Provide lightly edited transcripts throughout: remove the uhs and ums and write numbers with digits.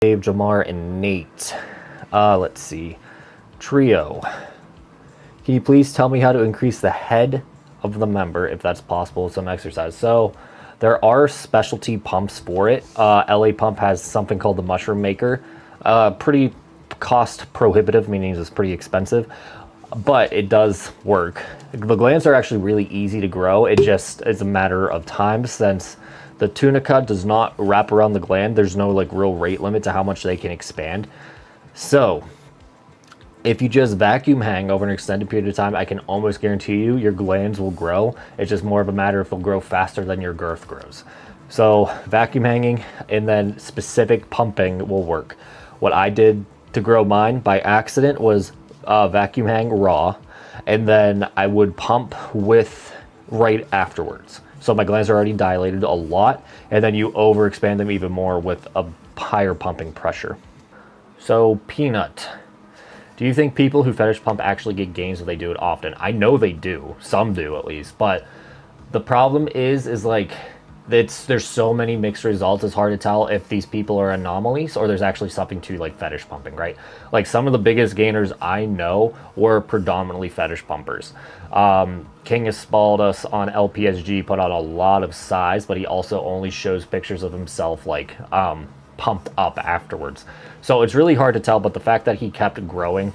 Dave, Jamar, and Nate. Let's see. Trio. Can you please tell me how to increase the head of the member, if that's possible, with some exercise? So there are specialty pumps for it. LA Pump has something called the Mushroom Maker. Pretty cost prohibitive, meaning it's pretty expensive, but it does work. The glands are actually really easy to grow. It just is a matter of time, since the tunica does not wrap around the gland. There's no like real rate limit to how much they can expand. So if you just vacuum hang over an extended period of time, I can almost guarantee you your glands will grow. It's just more of a matter if they'll grow faster than your girth grows. So vacuum hanging and then specific pumping will work. What I did to grow mine by accident was vacuum hang raw, and then I would pump with right afterwards. So my glands are already dilated a lot, and then you overexpand them even more with a higher pumping pressure. So Peanut, do you think people who fetish pump actually get gains if they do it often? I know they do, some do at least, but the problem is like, there's so many mixed results. It's hard to tell if these people are anomalies or there's actually something to like fetish pumping, right? Like some of the biggest gainers I know were predominantly fetish pumpers. King Espaldus on LPSG put out a lot of size, but he also only shows pictures of himself like pumped up afterwards. So it's really hard to tell, but the fact that he kept growing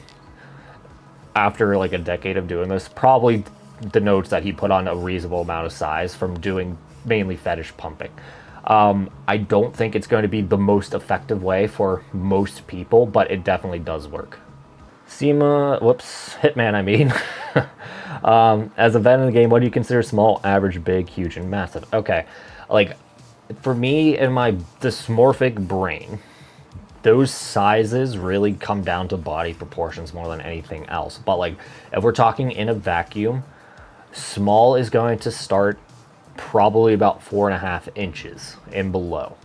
after like a decade of doing this probably denotes that he put on a reasonable amount of size from doing mainly fetish pumping. I don't think it's going to be the most effective way for most people, but it definitely does work. Hitman, I mean. As a vet in the game, what do you consider small, average, big, huge, and massive? Okay, like for me and my dysmorphic brain, those sizes really come down to body proportions more than anything else. But like if we're talking in a vacuum, small is going to start probably about 4.5 inches and below,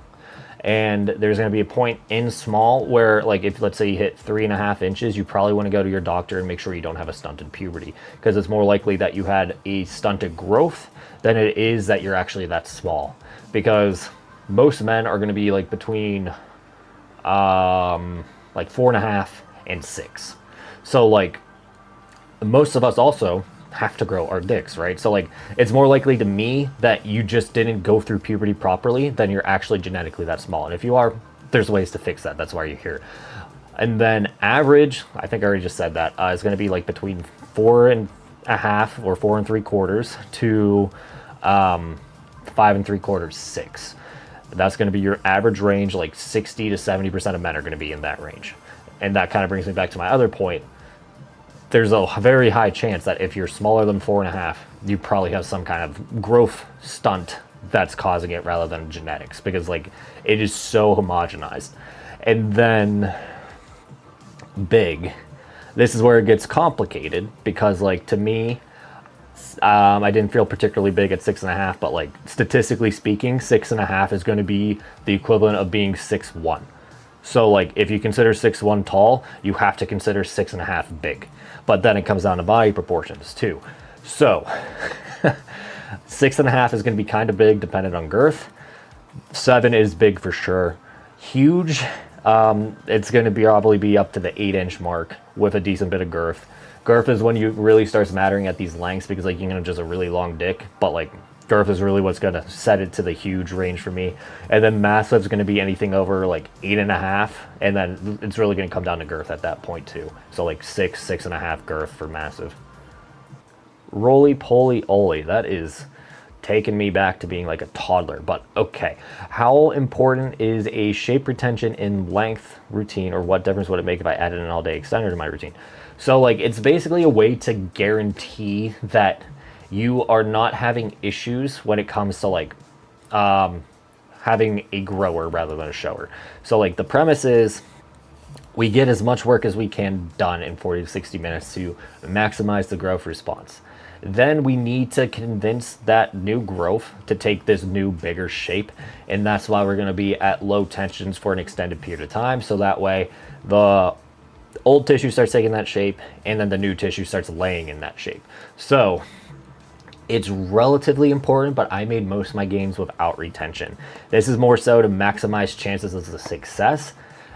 and there's going to be a point in small where like if let's say you hit 3.5 inches, you probably want to go to your doctor and make sure you don't have a stunted puberty, because it's more likely that you had a stunted growth than it is that you're actually that small, because most men are going to be like between like 4.5 and 6. So like most of us also have to grow our dicks, right? So like it's more likely to me that you just didn't go through puberty properly than you're actually genetically that small. And if you are, there's ways to fix that. That's why you're here. And then average, I think I already just said that, is going to be like between 4.5 or 4 3/4 to 5 3/4, 6. That's going to be your average range. Like 60 to 70% of men are going to be in that range. And that kind of brings me back to my other point. There's a very high chance that if you're smaller than 4.5, you probably have some kind of growth stunt that's causing it rather than genetics, because like it is so homogenized. And then big, this is where it gets complicated, because like to me, I didn't feel particularly big at 6.5, but like statistically speaking, 6.5 is going to be the equivalent of being 6'1". So like if you consider 6'1" tall, you have to consider 6.5 big. But then it comes down to body proportions too. So 6.5 is going to be kind of big dependent on girth. 7 is big for sure. Huge, it's going to probably be up to the 8-inch mark with a decent bit of girth. Girth is when you really starts mattering at these lengths, because like you're going to just a really long dick, but like girth is really what's going to set it to the huge range for me. And then massive is going to be anything over like 8.5, and then it's really going to come down to girth at that point too. So like 6.5 girth for massive. Roly poly oly, that is taking me back to being like a toddler. But okay, how important is a shape retention in length routine, or what difference would it make if I added an all-day extender to my routine? So like it's basically a way to guarantee that you are not having issues when it comes to like having a grower rather than a shower. So like the premise is we get as much work as we can done in 40 to 60 minutes to maximize the growth response. Then we need to convince that new growth to take this new bigger shape, and that's why we're going to be at low tensions for an extended period of time, so that way the old tissue starts taking that shape and then the new tissue starts laying in that shape. So it's relatively important, but I made most of my gains without retention. This is more so to maximize chances of success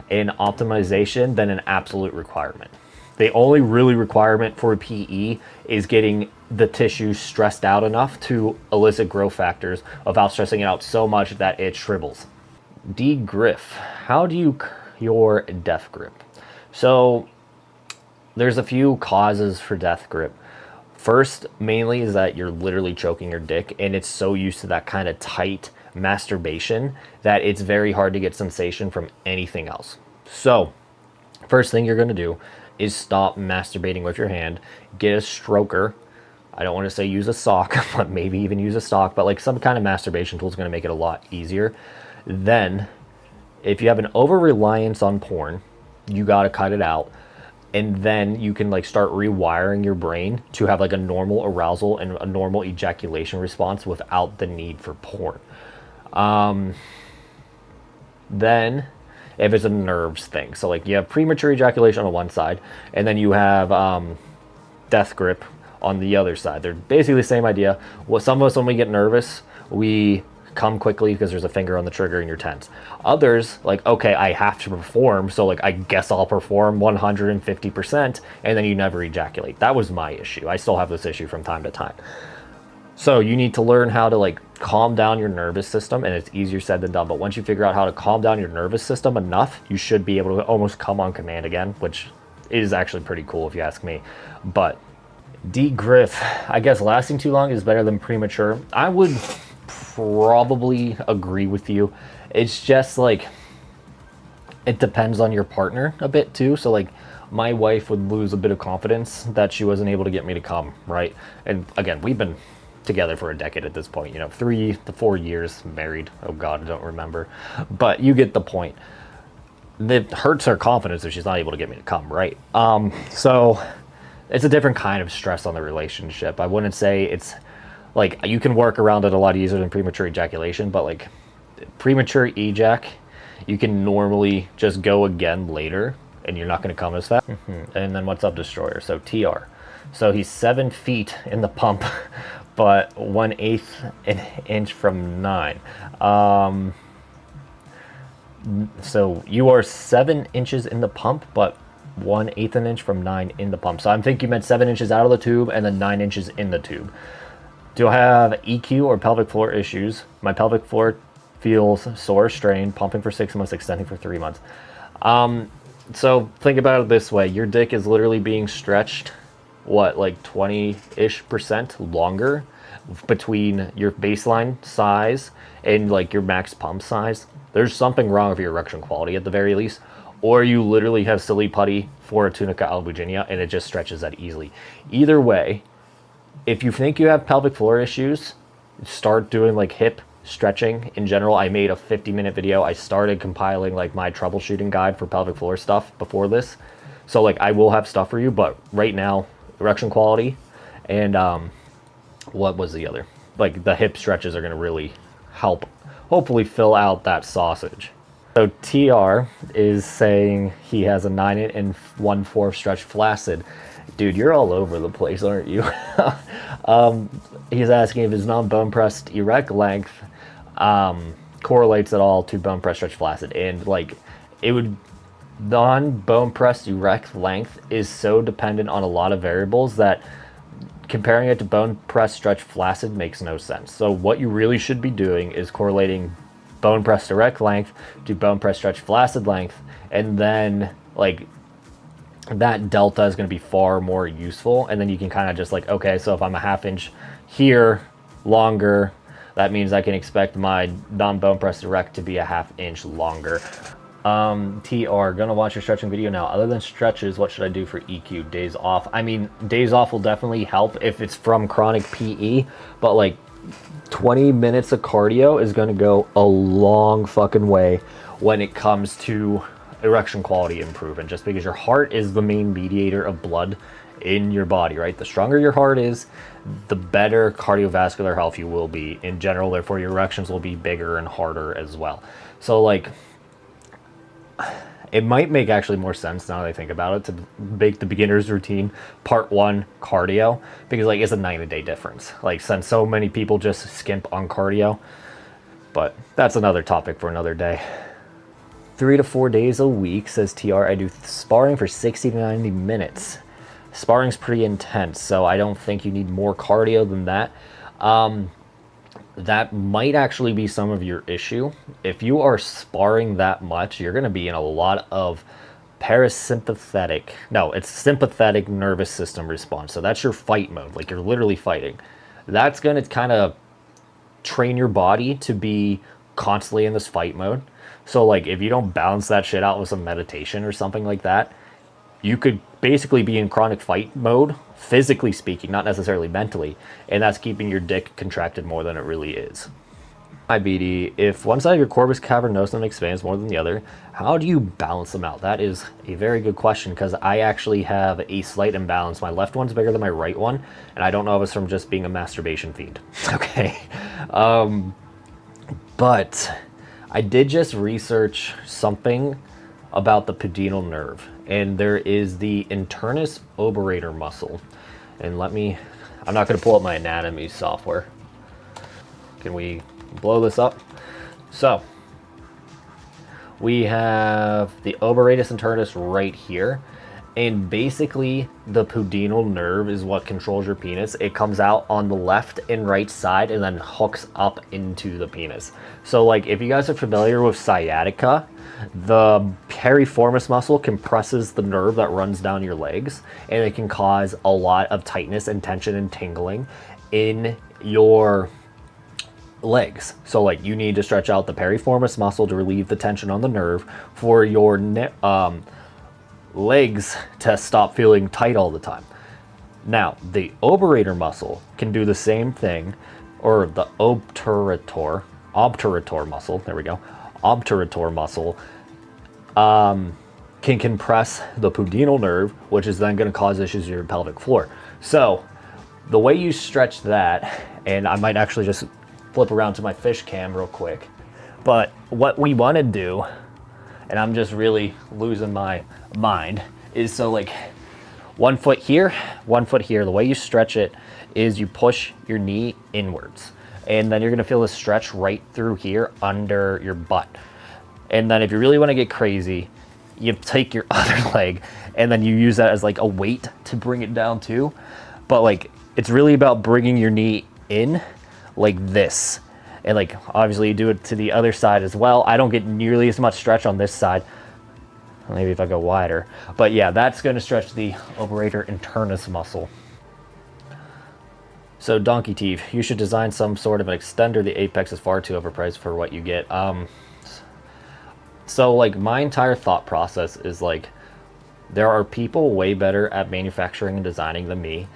in optimization than an absolute requirement. The only really requirement for a PE is getting the tissue stressed out enough to elicit growth factors without stressing it out so much that it shrivels. Degrip. How do you cure death grip? So there's a few causes for death grip. First, mainly is that you're literally choking your dick and it's so used to that kind of tight masturbation that it's very hard to get sensation from anything else. So first thing you're going to do is stop masturbating with your hand. Get a stroker. I don't want to say use a sock, but maybe even use a sock, but like some kind of masturbation tool is going to make it a lot easier. Then if you have an over reliance on porn, you got to cut it out. And then you can like start rewiring your brain to have like a normal arousal and a normal ejaculation response without the need for porn. Then if it's a nerves thing, so like you have premature ejaculation on one side and then you have death grip on the other side. They're basically the same idea. Well, some of us, when we get nervous, we come quickly because there's a finger on the trigger and you're tense. Others, like, okay, I have to perform, so like I guess I'll perform 150%, and then you never ejaculate. That was my issue. I still have this issue from time to time. So you need to learn how to like calm down your nervous system, and it's easier said than done. But once you figure out how to calm down your nervous system enough, you should be able to almost come on command again, which is actually pretty cool if you ask me. But degrip, I guess lasting too long is better than premature. I would probably agree with you. It's just like it depends on your partner a bit too. So like my wife would lose a bit of confidence that she wasn't able to get me to come, right? And again, we've been together for a decade at this point, you know, 3 to 4 years married. Oh God, I don't remember, but you get the point. It hurts her confidence if she's not able to get me to come, right? So it's a different kind of stress on the relationship. I wouldn't say it's like you can work around it a lot easier than premature ejaculation, but like premature ejac, you can normally just go again later and you're not going to come as fast. And then what's up, Destroyer? So TR. So he's 7 feet in the pump, but 1/8 an inch from 9. So you are 7 inches in the pump, but 1/8 an inch from 9 in the pump. So I'm thinking you meant 7 inches out of the tube and then 9 inches in the tube. Do I have EQ or pelvic floor issues? My pelvic floor feels sore, strained, pumping for 6 months, extending for 3 months. So think about it this way. Your dick is literally being stretched, what, like 20-ish% longer between your baseline size and like your max pump size. There's something wrong with your erection quality at the very least. Or you literally have silly putty for a tunica albuginea and it just stretches that easily. Either way, if you think you have pelvic floor issues, start doing like hip stretching in general. I made a 50-minute video. I started compiling like my troubleshooting guide for pelvic floor stuff before this. So like I will have stuff for you, but right now, erection quality and what was the other? Like the hip stretches are going to really help hopefully fill out that sausage. So TR is saying he has a 9 1/4 stretch flaccid. Dude, you're all over the place, aren't you? He's asking if his non-bone pressed erect length correlates at all to bone pressed stretch flaccid. And like it would, non-bone pressed erect length is so dependent on a lot of variables that comparing it to bone pressed stretch flaccid makes no sense. So what you really should be doing is correlating bone pressed erect length to bone pressed stretch flaccid length, and then like that delta is going to be far more useful. And then you can kind of just like, okay, so if I'm a 1/2 inch here longer, that means I can expect my non-bone pressed erect to be a 1/2 inch longer. TR, gonna watch your stretching video now. Other than stretches, what should I do for EQ? Days off. I mean, days off will definitely help if it's from chronic PE, but like 20 minutes of cardio is going to go a long fucking way when it comes to erection quality improvement, just because your heart is the main mediator of blood in your body, right? The stronger your heart is, the better cardiovascular health you will be in general. Therefore, your erections will be bigger and harder as well. So like, it might make actually more sense now that I think about it to make the beginner's routine part 1 cardio, because like it's a night and day difference. Like since so many people just skimp on cardio, but that's another topic for another day. 3 to 4 days a week, says TR. I do sparring for 60 to 90 minutes. Sparring's pretty intense, so I don't think you need more cardio than that. That might actually be some of your issue. If you are sparring that much, you're going to be in a lot of parasympathetic, no, it's sympathetic nervous system response. So that's your fight mode, like you're literally fighting. That's going to kind of train your body to be constantly in this fight mode. So like if you don't balance that shit out with some meditation or something like that, you could basically be in chronic fight mode, physically speaking, not necessarily mentally, and that's keeping your dick contracted more than it really is. Hi BD, if one side of your corpus cavernosum expands more than the other, how do you balance them out? That is a very good question, because I actually have a slight imbalance. My left one's bigger than my right one, and I don't know if it's from just being a masturbation fiend. Okay. But I did just research something about the pudendal nerve, and there is the internus oberator muscle. And I'm not going to pull up my anatomy software. Can we blow this up? So we have the oberatus internus right here, and basically the pudendal nerve is what controls your penis. It comes out on the left and right side and then hooks up into the penis. So like if you guys are familiar with sciatica, the piriformis muscle compresses the nerve that runs down your legs, and it can cause a lot of tightness and tension and tingling in your legs. So like you need to stretch out the piriformis muscle to relieve the tension on the nerve for your legs to stop feeling tight all the time. Now the oberator muscle can do the same thing, or the obturator muscle, there we go, obturator muscle can compress the pudendal nerve, which is then going to cause issues in your pelvic floor. So the way you stretch that, and I might actually just flip around to my fish cam real quick, but what we want to do, and I'm just really losing my mind, is so like 1 foot here, 1 foot here. The way you stretch it is you push your knee inwards, and then you're going to feel a stretch right through here under your butt. And then if you really want to get crazy, you take your other leg and then you use that as like a weight to bring it down too. But like it's really about bringing your knee in like this, and like obviously you do it to the other side as well. I don't get nearly as much stretch on this side, maybe if I go wider, but yeah, that's going to stretch the oberator internus muscle. So Donkey Teeth, you should design some sort of an extender. The Apex is far too overpriced for what you get. So like my entire thought process is like, there are people way better at manufacturing and designing than me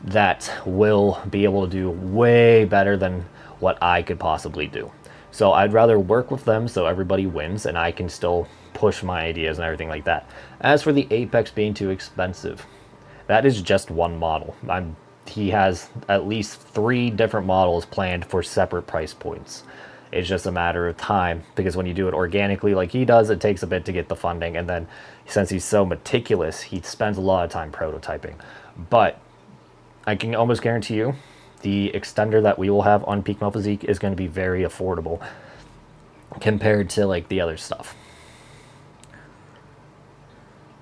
that will be able to do way better than what I could possibly do. So I'd rather work with them so everybody wins and I can still push my ideas and everything like that. As for the Apex being too expensive, that is just one model. He has at least 3 different models planned for separate price points. It's just a matter of time, because when you do it organically like he does, it takes a bit to get the funding, and then since he's so meticulous, he spends a lot of time prototyping. But I can almost guarantee you the extender that we will have on Peak Male Physique is going to be very affordable compared to like the other stuff.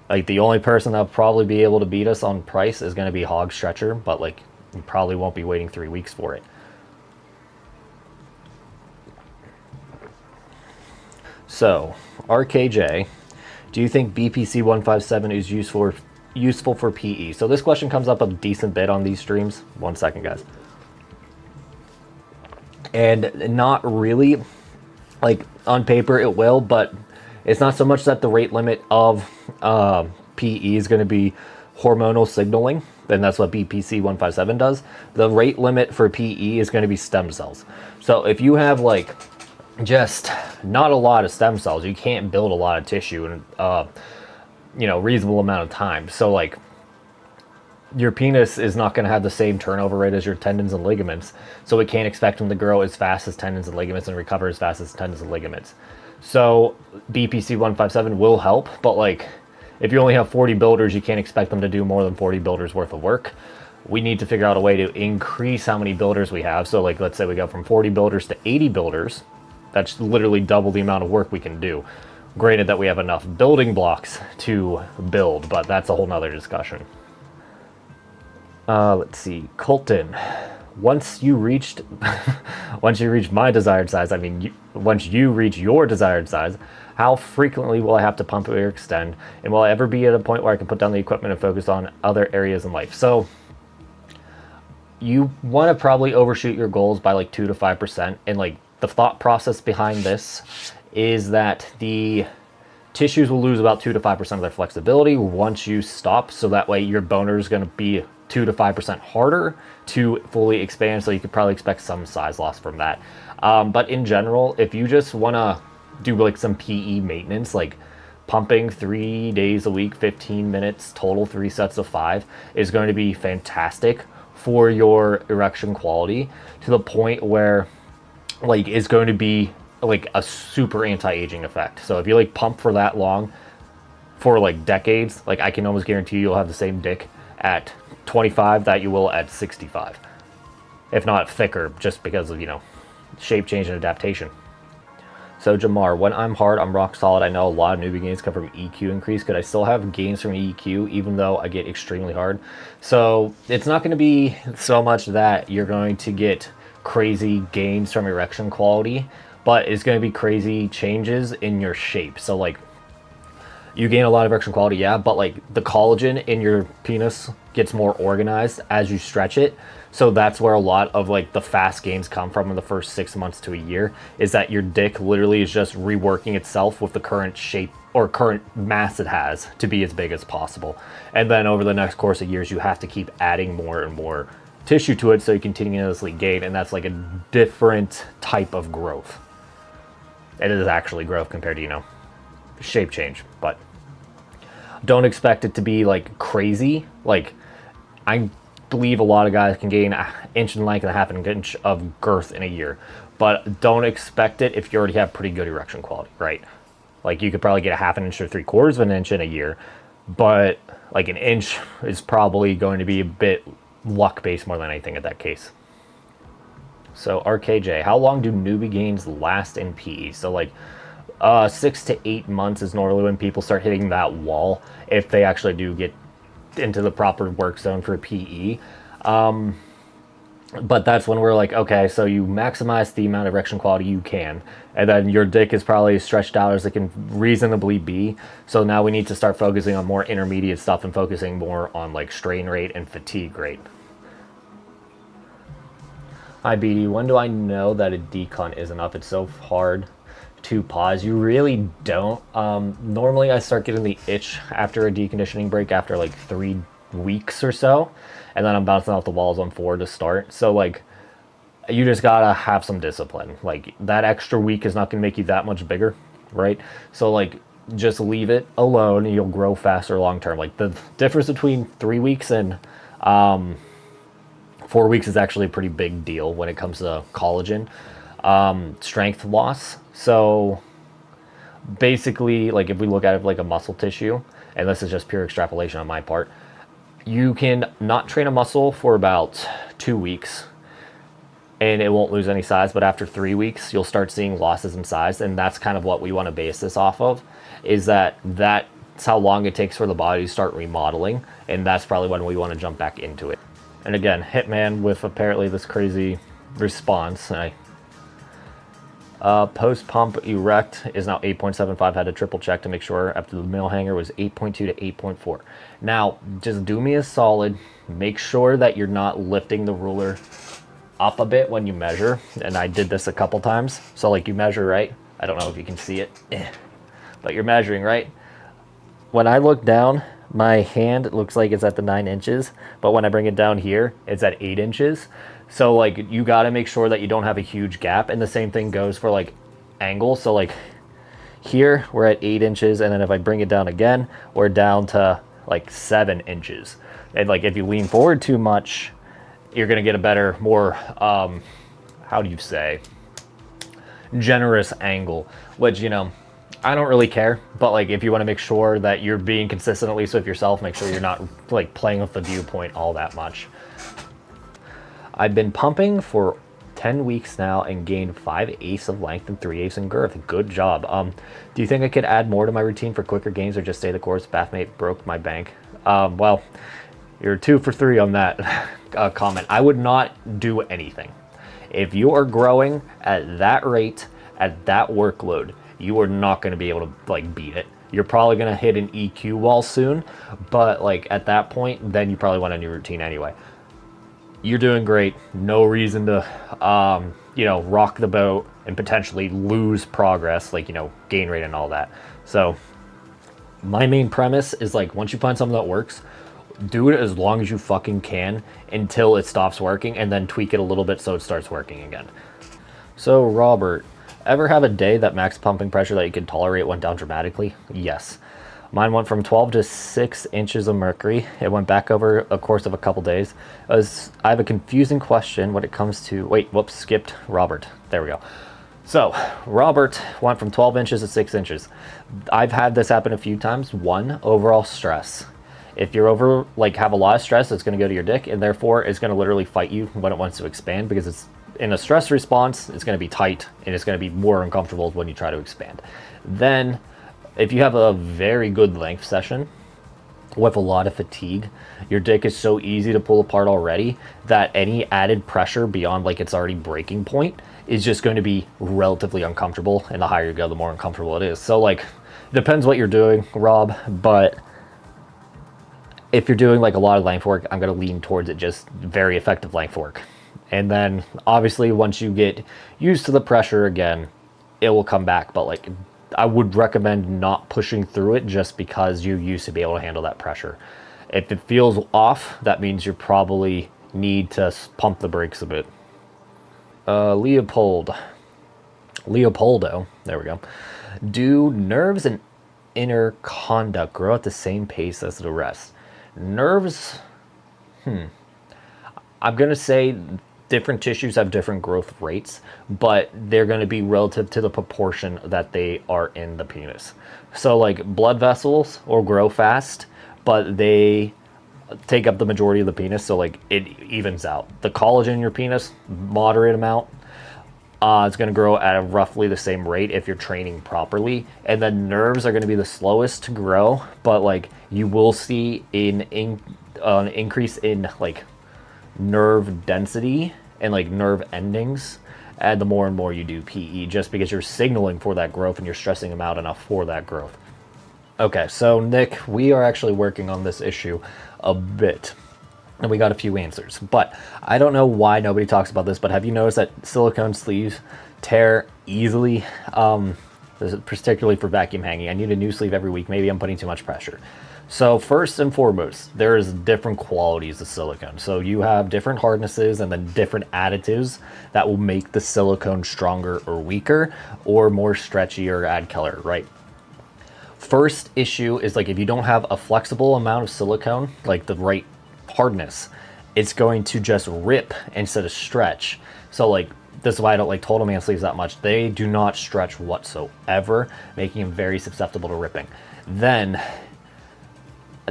Like the only person that'll probably be able to beat us on price is going to be Hog Stretcher, but like you probably won't be waiting 3 weeks for it. So RKJ, do you think BPC 157 is useful for PE? So this question comes up a decent bit on these streams. 1 second, guys. And not really, like on paper it will, but it's not so much that the rate limit of PE is going to be hormonal signaling, and that's what BPC 157 does. The rate limit for PE is going to be stem cells. So if you have like just not a lot of stem cells, you can't build a lot of tissue in reasonable amount of time. So like your penis is not going to have the same turnover rate as your tendons and ligaments, so it can't expect them to grow as fast as tendons and ligaments and recover as fast as tendons and ligaments. So BPC 157 will help, but like if you only have 40 builders, you can't expect them to do more than 40 builders worth of work. We need to figure out a way to increase how many builders we have. So like let's say we go from 40 builders to 80 builders. That's literally double the amount of work we can do. Granted that we have enough building blocks to build, but that's a whole nother discussion. Let's see, Colton. Once you reach my desired size, I mean, once you reach your desired size, how frequently will I have to pump or extend? And will I ever be at a point where I can put down the equipment and focus on other areas in life? So you want to probably overshoot your goals by like 2 to 5%. And like the thought process behind this is that the tissues will lose about 2 to 5% of their flexibility once you stop. So that way your boner is going to be 2 to 5% harder to fully expand. So you could probably expect some size loss from that. But in general, if you just want to do like some PE maintenance, like pumping 3 days a week, 15 minutes total, 3 sets of 5 is going to be fantastic for your erection quality, to the point where like it's going to be like a super anti-aging effect. So if you like pump for that long, for like decades, like I can almost guarantee you'll have the same dick at 25 that you will at 65, if not thicker, just because of, you know, shape change and adaptation. So Jamar, when I'm hard, I'm rock solid. I know a lot of newbie gains come from EQ increase. Could I still have gains from EQ even though I get extremely hard? So it's not going to be so much that you're going to get crazy gains from erection quality, but it's going to be crazy changes in your shape. So like you gain a lot of erection quality, yeah, but like the collagen in your penis gets more organized as you stretch it. So that's where a lot of like the fast gains come from in the first 6 months to a year, is that your dick literally is just reworking itself with the current shape or current mass it has to be as big as possible. And then over the next course of years, you have to keep adding more and more tissue to it so you continuously gain. And that's like a different type of growth. It is actually growth compared to, you know, shape change, but don't expect it to be like crazy. Like I believe a lot of guys can gain an inch in length and a half an inch of girth in a year, but don't expect it if you already have pretty good erection quality, right? Like you could probably get a half an inch or 3/4 of an inch in a year, but like an inch is probably going to be a bit luck based more than anything in that case. So RKJ, how long do newbie gains last in PE? So like 6 to 8 months is normally when people start hitting that wall, if they actually do get into the proper work zone for PE. But that's when we're like, okay, so you maximize the amount of erection quality you can, and then your dick is probably stretched out as it can reasonably be. So now we need to start focusing on more intermediate stuff and focusing more on like strain rate and fatigue rate. Hi BD, when do I know that a decon is enough? It's so hard to pause. You really don't. Normally I start getting the itch after a deconditioning break after like 3 weeks or so, and then I'm bouncing off the walls on 4 to start. So like you just gotta have some discipline. Like that extra week is not gonna make you that much bigger, right? So like just leave it alone and you'll grow faster long term. Like the difference between 3 weeks and 4 weeks is actually a pretty big deal when it comes to collagen strength loss. So basically, like if we look at it like a muscle tissue, and this is just pure extrapolation on my part, you can not train a muscle for about 2 weeks and it won't lose any size, but after 3 weeks you'll start seeing losses in size. And that's kind of what we want to base this off of, is that's how long it takes for the body to start remodeling, and that's probably when we want to jump back into it. And again, Hitman with apparently this crazy response. Post pump erect is now 8.75. Had to triple check to make sure after the mill hanger was 8.2 to 8.4. Now, just do me a solid. Make sure that you're not lifting the ruler up a bit when you measure. And I did this a couple times. So like you measure, right? I don't know if you can see it, but you're measuring, right? When I look down, my hand looks like it's at the 9 inches, but when I bring it down here, it's at 8 inches. So like you got to make sure that you don't have a huge gap. And the same thing goes for like angle. So like here we're at 8 inches, and then if I bring it down again, we're down to like 7 inches. And like if you lean forward too much, you're going to get a better, more how do you say, generous angle, which, you know, I don't really care, but like if you want to make sure that you're being consistent, at least with yourself, make sure you're not like playing with the viewpoint all that much. I've been pumping for 10 weeks now and gained 5/8 of length and 3/8 in girth. Good job. Do you think I could add more to my routine for quicker gains or just stay the course? Bathmate broke my bank. Well, you're 2 for 3 on that comment. I would not do anything. If you are growing at that rate, at that workload, you are not going to be able to like beat it. You're probably going to hit an EQ wall soon, but like at that point, then you probably want a new routine anyway. You're doing great. No reason to, you know, rock the boat and potentially lose progress, like, you know, gain rate and all that. So my main premise is like, once you find something that works, do it as long as you fucking can until it stops working, and then tweak it a little bit so it starts working again. So Robert, ever have a day that max pumping pressure that you could tolerate went down dramatically? Yes. Mine went from 12 to 6 inches of mercury. It went back over a course of a couple days. I have a confusing question when it comes to, wait, whoops, skipped Robert. There we go. So Robert went from 12 inches to 6 inches. I've had this happen a few times. One, overall stress. If you're over, like, have a lot of stress, it's going to go to your dick, and therefore it's going to literally fight you when it wants to expand, because it's in a stress response, it's going to be tight and it's going to be more uncomfortable when you try to expand. Then if you have a very good length session with a lot of fatigue, your dick is so easy to pull apart already that any added pressure beyond like its already breaking point is just going to be relatively uncomfortable, and the higher you go, the more uncomfortable it is. So like, depends what you're doing, Rob, but if you're doing like a lot of length work, I'm going to lean towards it just very effective length work. And then obviously once you get used to the pressure again, it will come back. But like, I would recommend not pushing through it just because you used to be able to handle that pressure. If it feels off, that means you probably need to pump the brakes a bit. Leopoldo, there we go. Do nerves and inner conduct grow at the same pace as the rest? Nerves, I'm going to say different tissues have different growth rates, but they're going to be relative to the proportion that they are in the penis. So like blood vessels will grow fast, but they take up the majority of the penis, so like it evens out. The collagen in your penis, moderate amount, it's going to grow at a roughly the same rate if you're training properly. And then nerves are going to be the slowest to grow, but like you will see an increase in like nerve density and like nerve endings and the more and more you do PE, just because you're signaling for that growth and you're stressing them out enough for that growth. Okay, so Nick, we are actually working on this issue a bit, and we got a few answers, but I don't know why nobody talks about this, but have you noticed that silicone sleeves tear easily? This is particularly for vacuum hanging. I need a new sleeve every week. Maybe I'm putting too much pressure. So first and foremost, there's different qualities of silicone. So you have different hardnesses and then different additives that will make the silicone stronger or weaker or more stretchy or add color, right? First issue is like if you don't have a flexible amount of silicone, like the right hardness, it's going to just rip instead of stretch. So like, this is why I don't like Total Man sleeves that much. They do not stretch whatsoever, making them very susceptible to ripping. Then,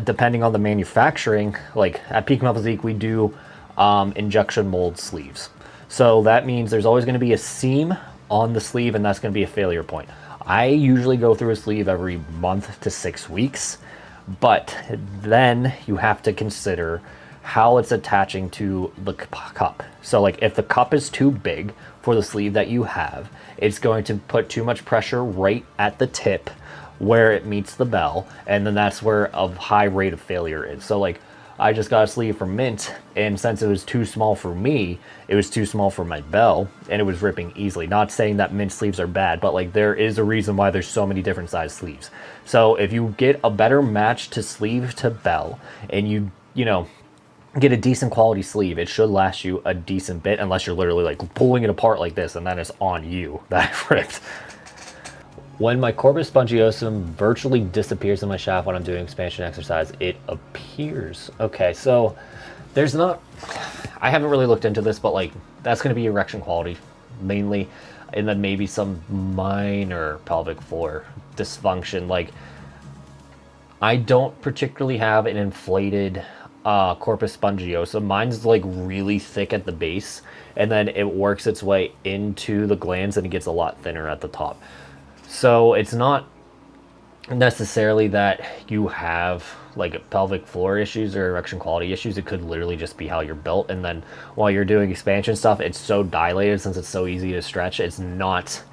depending on the manufacturing, like at Peak Metal Physique, we do injection mold sleeves. So that means there's always going to be a seam on the sleeve, and that's going to be a failure point. I usually go through a sleeve every month to 6 weeks, but then you have to consider how it's attaching to the cup. So like if the cup is too big for the sleeve that you have, it's going to put too much pressure right at the tip where it meets the bell, and then that's where a high rate of failure is. So like I just got a sleeve from Mint, and since it was too small for me, it was too small for my bell, and it was ripping easily. Not saying that Mint sleeves are bad, but like there is a reason why there's so many different size sleeves. So if you get a better match to sleeve to bell, and you know, get a decent quality sleeve, it should last you a decent bit, unless you're literally like pulling it apart like this, and then it's on you that ripped. When my corpus spongiosum virtually disappears in my shaft when I'm doing expansion exercise, it appears. Okay, so there's not, I haven't really looked into this, but like that's going to be erection quality mainly, and then maybe some minor pelvic floor dysfunction. Like I don't particularly have an inflated Corpus Spongiosum. Mine's like really thick at the base, and then it works its way into the glands and it gets a lot thinner at the top. So it's not necessarily that you have like pelvic floor issues or erection quality issues. It could literally just be how you're built, and then while you're doing expansion stuff, it's so dilated since it's so easy to stretch, it's not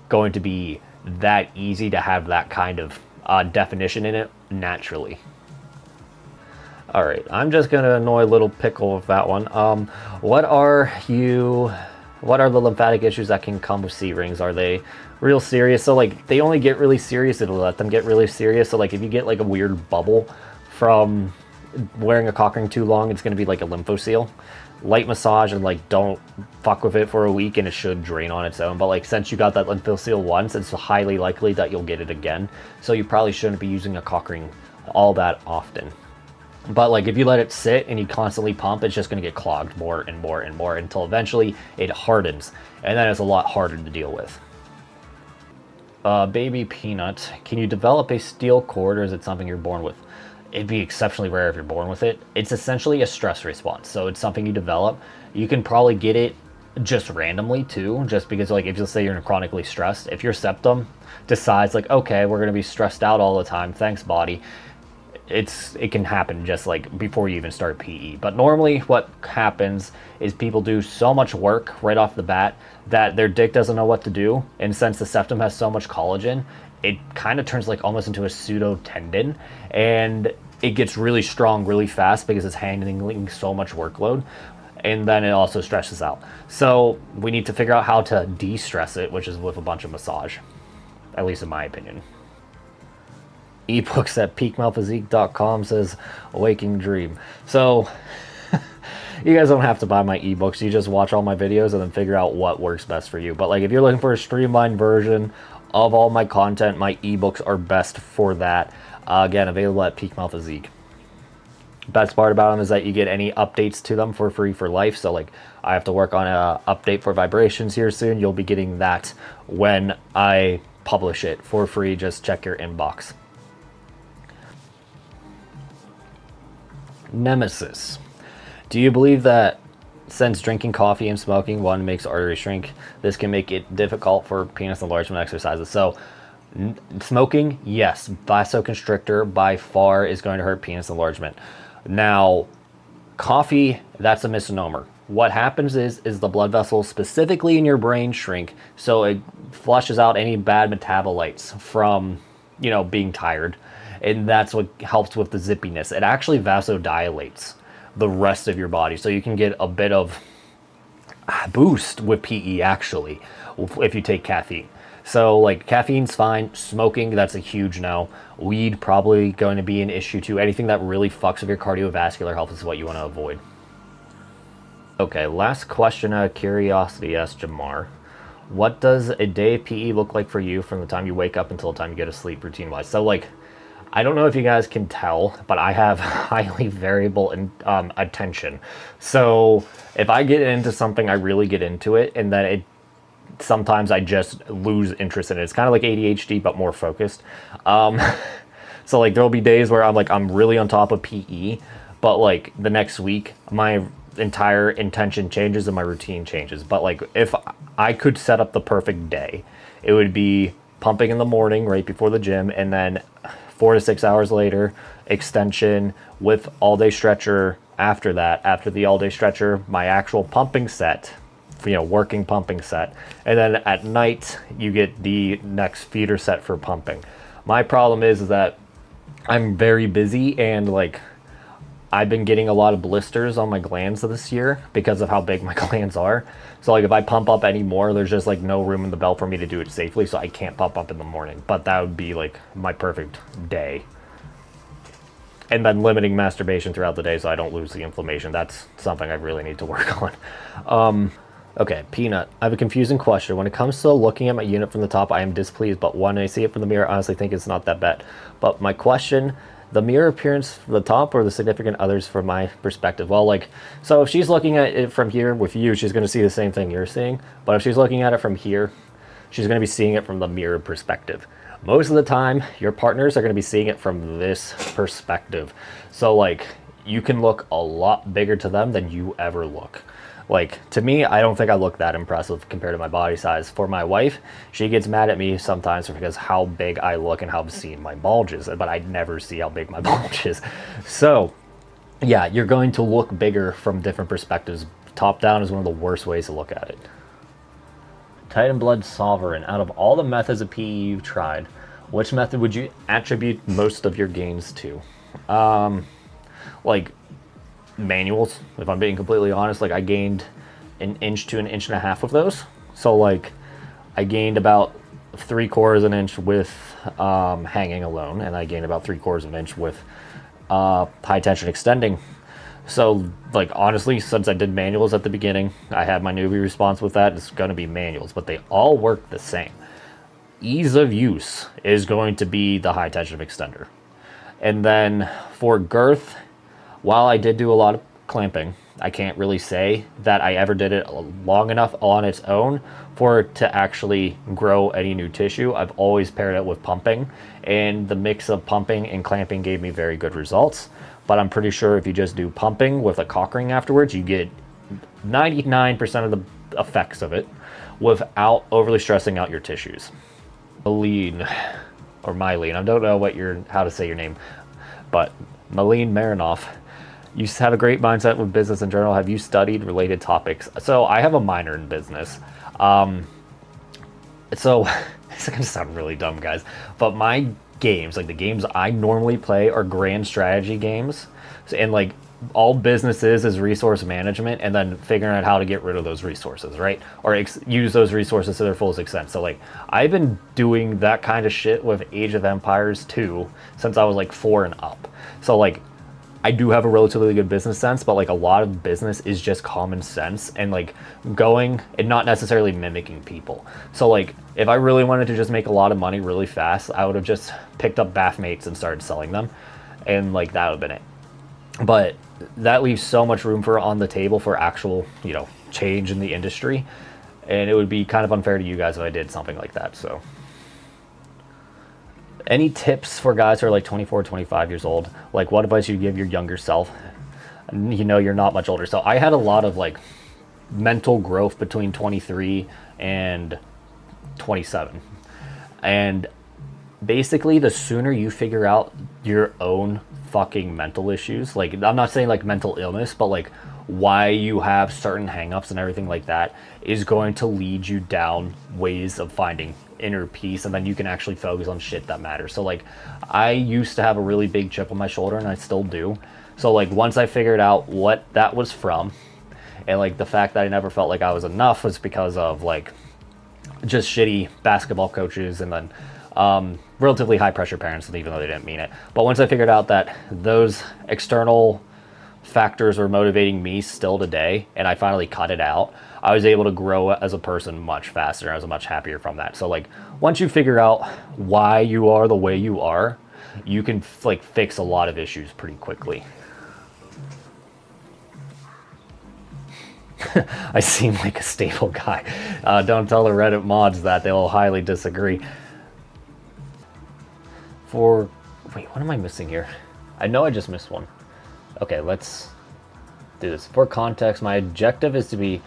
going to be that easy to have that kind of definition in it naturally. All right, I'm just gonna annoy little pickle with that one. What are the lymphatic issues that can come with C-rings? Are they real serious? So like, they only get really serious, it'll let them get really serious. So like, if you get like a weird bubble from wearing a cock ring too long, it's gonna be like a lymphoceal. Light massage and like, don't fuck with it for a week and it should drain on its own. But like, since you got that lymphoceal once, it's highly likely that you'll get it again. So you probably shouldn't be using a cock ring all that often. But like, if you let it sit and you constantly pump, it's just going to get clogged more and more and more until eventually it hardens, and then it's a lot harder to deal with. Baby Peanut, can you develop a steel cord, or is it something you're born with? It'd be exceptionally rare if you're born with it. It's essentially a stress response, so it's something you develop. You can probably get it just randomly too, just because like, if you'll say you're chronically stressed, if your septum decides like, okay, we're going to be stressed out all the time, thanks body, it can happen just like before you even start PE. But normally what happens is people do so much work right off the bat that their dick doesn't know what to do, and since the septum has so much collagen, it kind of turns like almost into a pseudo tendon, and it gets really strong really fast because it's handling so much workload, and then it also stresses out. So we need to figure out how to de-stress it, which is with a bunch of massage, at least in my opinion. Ebooks at peakmalphysique.com says Waking Dream. So you guys don't have to buy my ebooks, you just watch all my videos and then figure out what works best for you. But like, if you're looking for a streamlined version of all my content, my ebooks are best for that. Again, available at Peak Malphysique. Best part about them is that you get any updates to them for free for life. So like, I have to work on an update for vibrations here soon. You'll be getting that when I publish it for free. Just check your inbox. Nemesis, do you believe that since drinking coffee and smoking one makes arteries shrink, this can make it difficult for penis enlargement exercises? So smoking, yes, vasoconstrictor by far is going to hurt penis enlargement. Now coffee, that's a misnomer. What happens is the blood vessels specifically in your brain shrink, so it flushes out any bad metabolites from, you know, being tired. And that's what helps with the zippiness. It actually vasodilates the rest of your body, so you can get a bit of boost with PE actually if you take caffeine. So like, caffeine's fine. Smoking, that's a huge no. Weed, probably going to be an issue too. Anything that really fucks with your cardiovascular health is what you want to avoid. Okay, last question out of curiosity, asked Jamar. What does a day of PE look like for you from the time you wake up until the time you go to sleep routine wise? So like, I don't know if you guys can tell, but I have highly variable attention. So if I get into something, I really get into it, and then sometimes I just lose interest in it. It's kind of like ADHD, but more focused. So like, there'll be days where I'm really on top of PE, but like the next week, my entire intention changes and my routine changes. But like, if I could set up the perfect day, it would be pumping in the morning right before the gym, and then 4 to 6 hours later, extension with all-day stretcher after that. After the all-day stretcher, my actual pumping set, you know, working pumping set. And then at night, you get the next feeder set for pumping. My problem is that I'm very busy, and like, I've been getting a lot of blisters on my glands this year because of how big my glands are. So like, if I pump up anymore, there's just like no room in the belt for me to do it safely, so I can't pump up in the morning. But that would be like my perfect day. And then limiting masturbation throughout the day so I don't lose the inflammation. That's something I really need to work on. Okay, Peanut, I have a confusing question. When it comes to looking at my unit from the top, I am displeased, but when I see it from the mirror, I honestly think it's not that bad. But my question, the mirror appearance from the top or the significant others from my perspective? Well, like, so if she's looking at it from here with you, she's going to see the same thing you're seeing. But if she's looking at it from here, she's going to be seeing it from the mirror perspective. Most of the time, your partners are going to be seeing it from this perspective. So like, you can look a lot bigger to them than you ever look. Like, to me, I don't think I look that impressive compared to my body size. For my wife, she gets mad at me sometimes because how big I look and how obscene my bulge is, but I never see how big my bulge is. So, yeah, you're going to look bigger from different perspectives. Top down is one of the worst ways to look at it. Titan Blood Sovereign. Out of all the methods of PE you've tried, which method would you attribute most of your gains to? Like, manuals, if I'm being completely honest. Like, I gained an inch to an inch and a half of those. So like, I gained about 3/4 of an inch with hanging alone, and I gained about 3/4 of an inch with high tension extending. So like, honestly, since I did manuals at the beginning, I had my newbie response with that. It's going to be manuals, but they all work the same. Ease of use is going to be the high tension extender. And then for girth, while I did do a lot of clamping, I can't really say that I ever did it long enough on its own for it to actually grow any new tissue. I've always paired it with pumping, and the mix of pumping and clamping gave me very good results. But I'm pretty sure if you just do pumping with a cock ring afterwards, you get 99% of the effects of it without overly stressing out your tissues. Mylene, or Mylene, I don't know how to say your name, but Mylene Marinoff. You had a great mindset with business in general. Have you studied related topics? So I have a minor in business. So it's going to sound really dumb, guys, but my games, like the games I normally play, are grand strategy games. And like, all business is resource management, and then figuring out how to get rid of those resources, right? Or use those resources to their fullest extent. So like, I've been doing that kind of shit with Age of Empires 2 since I was like 4 and up. So like, I do have a relatively good business sense, but like, a lot of business is just common sense and like going and not necessarily mimicking people. So like, if I really wanted to just make a lot of money really fast, I would have just picked up bathmates and started selling them, and like, that would have been it. But that leaves so much room for on the table for actual, you know, change in the industry, and it would be kind of unfair to you guys if I did something like that. So any tips for guys who are like 24, 25 years old? Like, what advice you give your younger self? You know, you're not much older. So I had a lot of like mental growth between 23 and 27. And basically, the sooner you figure out your own fucking mental issues, like, I'm not saying like mental illness, but like why you have certain hangups and everything like that, is going to lead you down ways of finding inner peace, and then you can actually focus on shit that matters. So like, I used to have a really big chip on my shoulder, and I still do. So like, once I figured out what that was from, and like the fact that I never felt like I was enough was because of like just shitty basketball coaches, and then relatively high pressure parents, even though they didn't mean it. But once I figured out that those external factors were motivating me still today, and I finally cut it out, I was able to grow as a person much faster. I was much happier from that. So like, once you figure out why you are the way you are, you can like fix a lot of issues pretty quickly. I seem like a stable guy. Don't tell the Reddit mods that, they'll highly disagree. Wait, what am I missing here? I know I just missed one. Okay, let's do this. For context, my objective is to be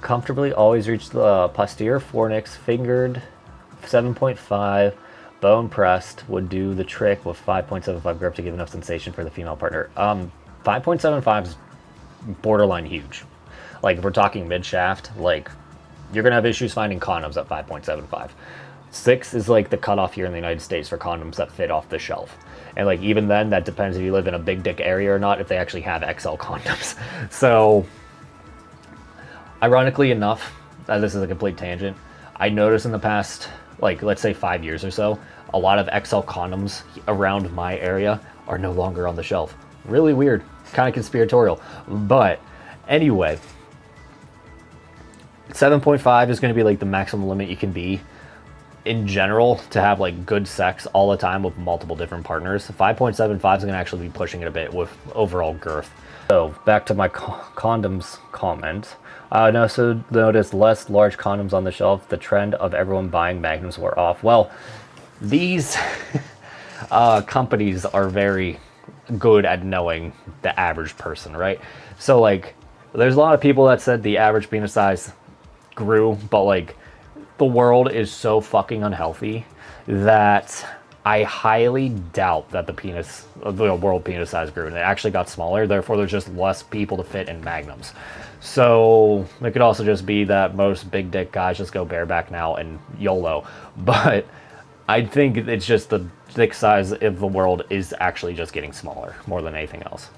comfortably always reach the posterior fornix, fingered 7.5, bone pressed, would do the trick with 5.75 grip to give enough sensation for the female partner. 5.75 is borderline huge. Like, if we're talking mid shaft, like, you're gonna have issues finding condoms at 5.75. 6 is like the cutoff here in the United States for condoms that fit off the shelf. And like, even then, that depends if you live in a big dick area or not, if they actually have XL condoms. So ironically enough, this is a complete tangent, I noticed in the past, like, let's say 5 years or so, a lot of XL condoms around my area are no longer on the shelf. Really weird, kind of conspiratorial. But anyway, 7.5 is going to be like the maximum limit you can be in general to have like good sex all the time with multiple different partners. 5.75 is going to actually be pushing it a bit with overall girth. So back to my condoms comment. I also noticed less large condoms on the shelf. The trend of everyone buying magnums wore off. Well, these companies are very good at knowing the average person, right? So like, there's a lot of people that said the average penis size grew, but like, the world is so fucking unhealthy that I highly doubt that the world penis size grew, and it actually got smaller. Therefore, there's just less people to fit in magnums. So it could also just be that most big dick guys just go bareback now and YOLO. But I think it's just the dick size of the world is actually just getting smaller more than anything else.